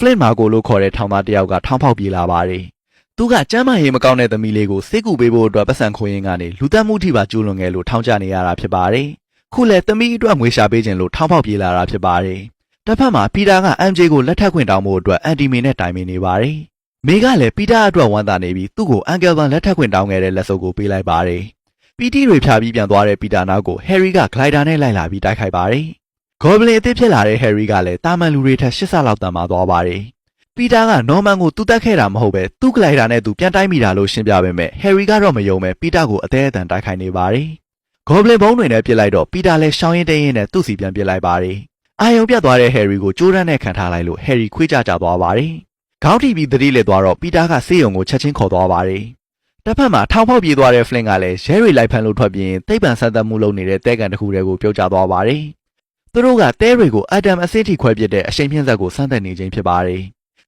Flint မာကိုလို့ခေါ်တဲ့ထောင်သားတယောက်ကထောင်ဖောက်ပြေးလာပါတယ်။သူကကျမ်းမာရေးမကောင်းတဲ့သမီးလေးကိုစိတ်ကူပေးဖို့အတွက်ပတ်စံခိုးရင်းကနေလူသက်မှုထိပါကျူးလွန်ခဲ့လို့ထောင်ကျနေရတာဖြစ်ပါတယ်။ခုလည်းသမီးအတွက်ငွေရှာပေးခြင်းလို့ထောင်ဖောက်ပြေးလာတာဖြစ်ပါတယ်။တစ်ဖက်မှာပီတာက MJ ကိုလက်ထပ်ခွင့်တောင်းဖို့အတွက်အန်တီမေနဲ့တိုင်ပင်နေပါတယ်။မေကလည်းပီတာအတွက်ဝမ်းသာနေပြီးသူ့ကိုအန်ကယ်ဗန်လက်ထပ်ခွင့်တောင်းခဲ့တဲ့လက်စုပ်ကိုပေးလိုက်ပါတယ်။ပီတီတွေဖြာပြီးပြန်သွားတဲ့ပီတာနောက်ကိုဟယ်ရီကဂလိုင်ဒါနဲ့လိုက်လာပြီးတိုက်ခိုက်ပါတယ်။ဂေါဘလင်အသစ်ဖြစ်လာတဲ့ဟယ်ရီကလည်းတာမန်လူတွေထက်8ဆလောက်တန်မာသွားပါတယ်။ပီတာကနော်မန်ကိုသူ့တက်ခဲ့တာမဟုတ်ပဲသူ့ဂလိုင်ဒါနဲ့သူပြန်တိုက်မိတာလို့ရှင်းပြပေမဲ့ဟယ်ရီကတော့မယုံပဲပီတာကိုအသေးအတန်တိုက်ခိုက်နေပါတယ်။ဂေါဘလင်ဘုံတွေနဲ့ပစ်လိုက်တော့ပီတာလည်းရှောင်းရင်တင်းရင်နဲ့သူ့စီပြန်ပစ်လိုက်ပါတယ်။အာယုံပြတ်သွားတဲ့ဟယ်ရီကိုကြိုးရမ်းနဲ့ခံထားလိုက်လို့ဟယ်ရီခွေးကြသွားပါတယ်။ခေါင်းထိပြီးသတိလစ်သွားတော့ပီတာကဆေးရုံကိုချက်ချင်းခေါ်သွားပါတယ်။တစ်ဖက်မှာထောင်ဖောက်ပြေးသွားတဲ့ Flint ကလည်းရဲတွေလိုက်ဖမ်းလို့ထွက်ပြေးရင်သိပ္ပံစမ်းသပ်မှုလုပ်နေတဲ့တဲကန်တစ်ခုတည်းကိုပြုတ်ကျသွားပါတယ်။သူတို့ကတဲတွေကိုအက်တမ်အဆင့်ထိခွဲပစ်တဲ့အရှိန်မြင့်ဇက်ကိုစမ်းသပ်နေခြင်းဖြစ်ပါတယ်။